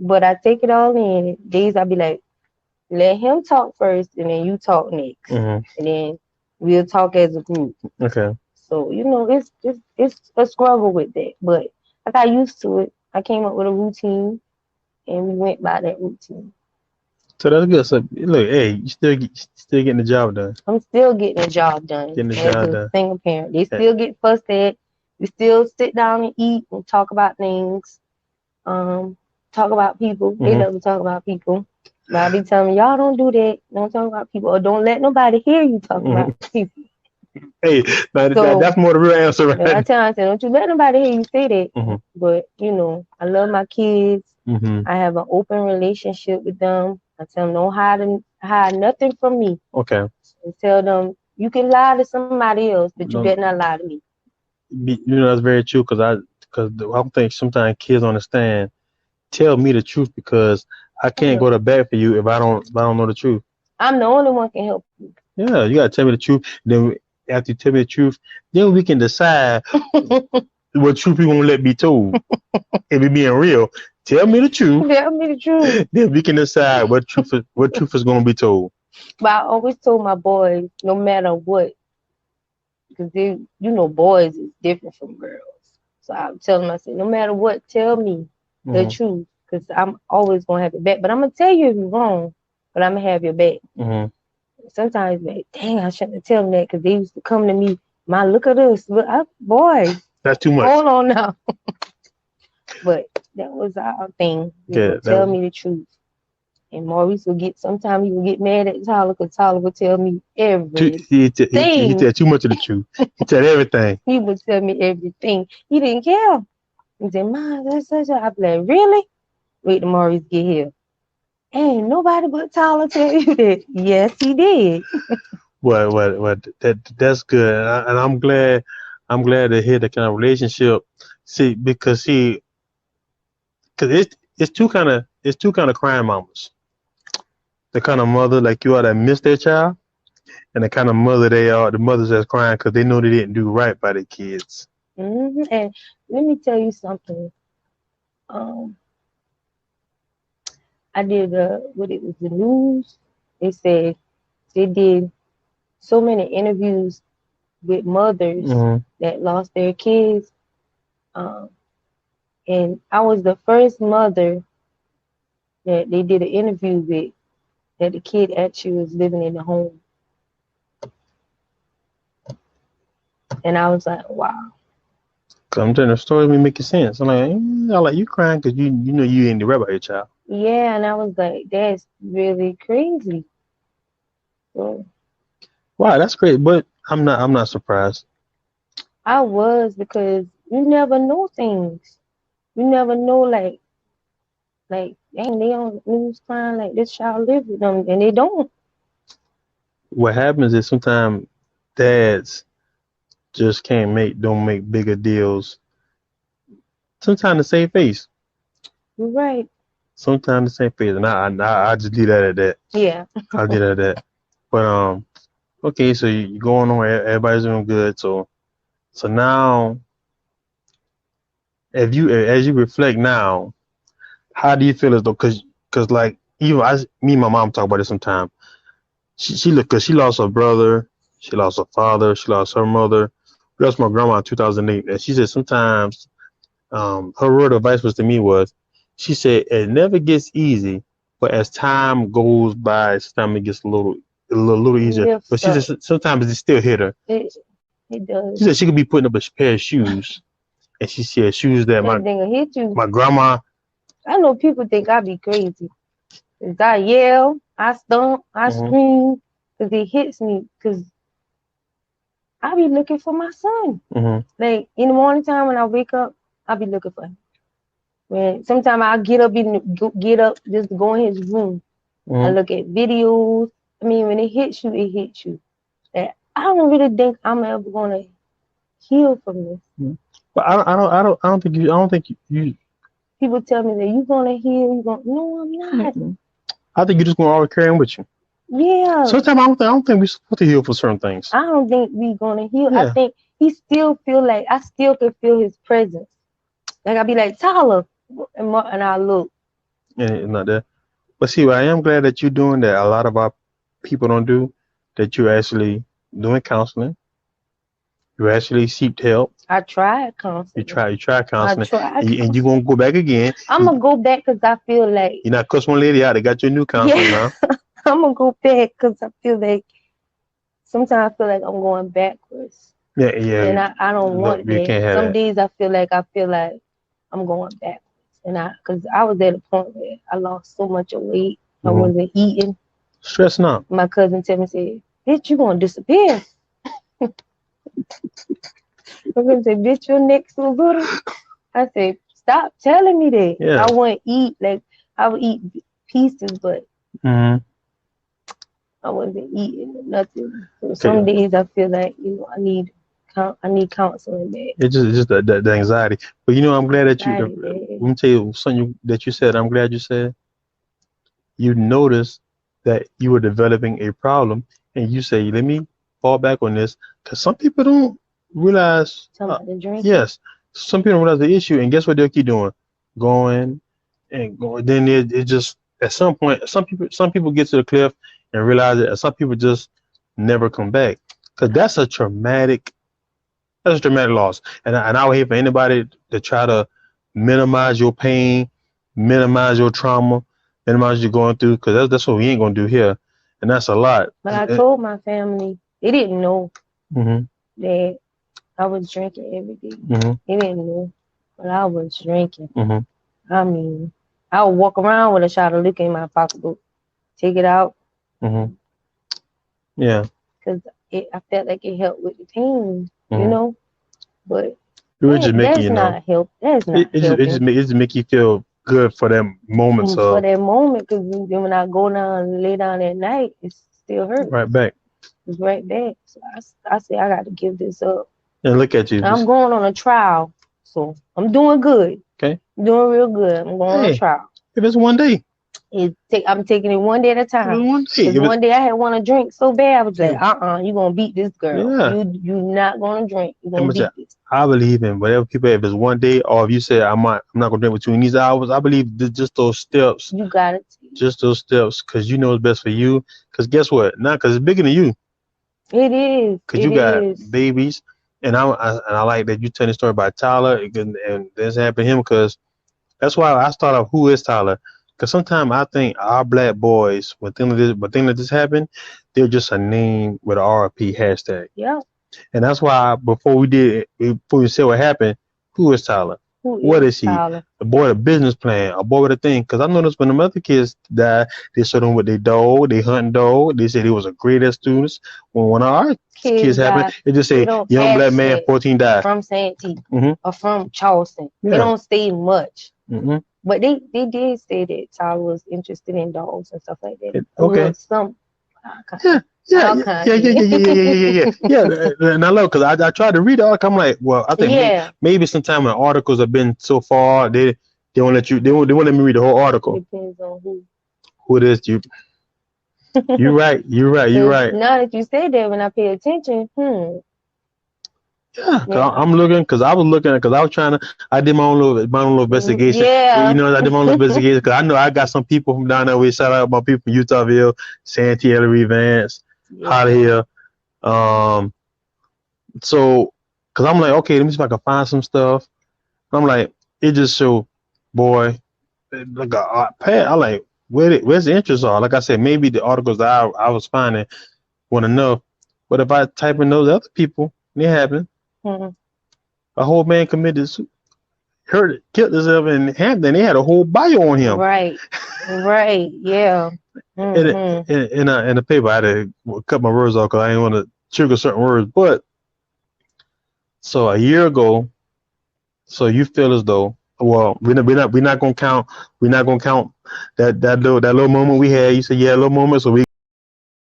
but I take it all in. Days I be like, let him talk first, and then you talk next, and then we'll talk as a group. Okay. So it's a struggle with that, but I got used to it. I came up with a routine, and we went by that routine. So that's good. So look, hey, still getting the job done. I'm still getting the job done Getting the as job a done. single parent. They Yeah. still get fussed at. We still sit down and eat and talk about things. Talk about people. They love to talk about people. But I be telling them, y'all don't do that. Don't talk about people, or don't let nobody hear you talk about people. Hey, that's more the real answer, right? I tell them, I say, don't you let nobody hear you say that. But I love my kids. I have an open relationship with them. I tell them, don't hide nothing from me. Okay. And tell them you can lie to somebody else, but you better not lie to me. That's very true because I think sometimes kids understand. Tell me the truth because I can't go to bat for you if I don't know the truth. I'm the only one can help you. Yeah, you gotta tell me the truth. Then after you tell me the truth, then we can decide what truth we gonna let be told. If we being real, tell me the truth. Tell me the truth. Then we can decide what truth is gonna be told. But I always told my boys, no matter what, because boys is different from girls. So I tell them, I say, no matter what, tell me the truth, because I'm always gonna have your back. But I'm gonna tell you if you're wrong, but I'm gonna have your back. Sometimes, like, dang, I shouldn't tell them that because they used to come to me, look at us, boys. That's too much. Hold on now. But that was our thing. Tell me the truth. And Maurice sometimes he would get mad at Tyler because Tyler would tell me everything. He said too much of the truth. He said everything. He would tell me everything. He didn't care. He said, Mom, that's such a... I'd be like, really? Wait till Maurice get here. Ain't nobody but Tyler tell you that. Yes, he did. Well, that's good. And I'm glad to hear that kind of relationship. Because it's two kind of crying mamas. The kind of mother like you are that miss their child, and the kind of mother they are, the mothers that's crying because they know they didn't do right by their kids. And let me tell you something. I did what it was the news. They said they did so many interviews with mothers that lost their kids. And I was the first mother that they did an interview with that the kid actually was living in the home. And I was like, wow. I'm telling the story making sense. I'm like you crying because you know you ain't the right by your child. Yeah, and I was like, that's really crazy. So, wow, that's great, but I'm not surprised. I was, because you never know things. You never know, like, dang, they on news crying like this child live with them, and they don't. What happens is sometimes dads just don't make bigger deals. Sometimes to save face. You're right. Sometimes the same face, and I just leave that at that. Yeah. I'll leave that at that. But okay, so you're going on, everybody's doing good. So now, as you reflect now, how do you feel as though, cause like even me and my mom talk about it sometimes. Cause she lost her brother, she lost her father, she lost her mother. We lost my grandma in 2008, and she said sometimes, her word of advice was to me was, she said it never gets easy, but as time goes by, sometimes it gets a little easier. But she said sometimes it still hit her. It does. She said she could be putting up a pair of shoes, and she said shoes that my grandma. I know people think I be crazy. Cause I yell, I stomp, I scream, cause it hits me. Cause I be looking for my son. Like in the morning time when I wake up, I be looking for him. When sometimes I get up just to go in his room. I look at videos. I mean, when it hits you, it hits you. And I don't really think I'm ever gonna heal from this. But I don't think you. People tell me that you gonna heal. No, I'm not. I think you're just gonna always carry him with you. Yeah. Sometimes I don't think we're supposed to heal for certain things. I don't think we're gonna heal. Yeah. I think he still feel like I still can feel his presence. Like I be like, Tyler, and I look, And it's not that. But see, I am glad that you're doing that. A lot of our people don't do that. You're actually doing counseling. You actually seek help. I tried counseling. You try counseling. I tried. And you're gonna go back again. I'm gonna go back because I feel like you're not cuss one lady out. They got your new counselor now. I'm gonna go back because I feel like sometimes I feel like I'm going backwards. Yeah. And I don't want that. Some that. days I feel like I'm going backwards. And because I was at a point where I lost so much weight, I wasn't eating. Stressing out. My cousin Timmy said, "Bitch, you gonna disappear." My cousin said, "Bitch, your neck's so little." I said, "Stop telling me that." Yeah. I wouldn't eat I would eat pieces, but I wasn't eating nothing. So some days I feel like I need counseling back. It's just the anxiety. But I'm glad that let me tell you something that you said. I'm glad you said you noticed that you were developing a problem, and you say, "Let me fall back on this," because some people don't realize. Yes, some people don't realize the issue, and guess what they'll keep doing, going and going. Then it just at some point, some people get to the cliff and realize it, and some people just never come back, because that's a traumatic loss. And I would hate for anybody to try to minimize your pain, minimize your trauma, minimize what you're going through, because that's what we ain't gonna do here, and that's a lot. But I told my family, they didn't know that I was drinking every day. They didn't know, but I was drinking. I mean, I would walk around with a shot of liquor in my pocketbook, take it out. Yeah. Because I felt like it helped with the pain, but that's not help. That's not helping. It just make you feel good for them moments. For that moment, because when I go down and lay down at night, it still hurts. Right back. It's right back. So I say I got to give this up. And look at you. I'm going on a trial, so I'm doing good. Okay. I'm doing real good. I'm going on a trial. If it's one day. I'm taking it one day at a time. One day I had want to drink so bad, I was like, you're going to beat this girl. Yeah. You're not going to drink. You're going to beat this. I believe in whatever people, if it's one day, or if you say, I'm not going to drink between these hours, I believe just those steps. You got it. Just those steps, because you know it's best for you. Because guess what? Not because it's bigger than you. It is. Because you got babies. And I like that you tell the story about Tyler, and this happened to him, because that's why I start off, who is Tyler? Because sometimes I think our black boys, when things like this happen, they're just a name with an RP hashtag. Yeah. And that's why before we said what happened, who is Tyler? What is he? Tyler? A boy with a business plan, a boy with a thing. Because I noticed when the other kids died, they showed them with their dog, they hunting dog. They said he was a great at students. When our kids happened, they just say young black man, 14 died. From Santee or from Charleston. Yeah. They don't say much. But they did say that Tyler was interested in dogs and stuff like that. Okay. Yeah. And I love, because I tried to read the article. I'm like, well, I think maybe sometime when articles have been so far, they won't let you. They won't let me read the whole article. Depends on who it is. You're right. You're right. Now that you said that, when I pay attention, Yeah, I'm looking, because I was trying to. I did my own little investigation. Yeah. I did my own little investigation, because I know I got some people from down there. We shout out my people from Utahville, Santee, Ellery, Vance, out of here. So, because I'm like, okay, let me see if I can find some stuff. I'm like, it just showed, boy, like a pad. I like, where's the interest are? Like I said, maybe the articles that I was finding weren't enough. But if I type in those other people, it happened. A whole man committed, killed himself in Hampton. They had a whole bio on him. Right, yeah. In the paper, I had to cut my words off because I didn't want to trigger certain words. But so a year ago, so you feel as though, well, we're not gonna count that little moment we had. You said, yeah, a little moment. So we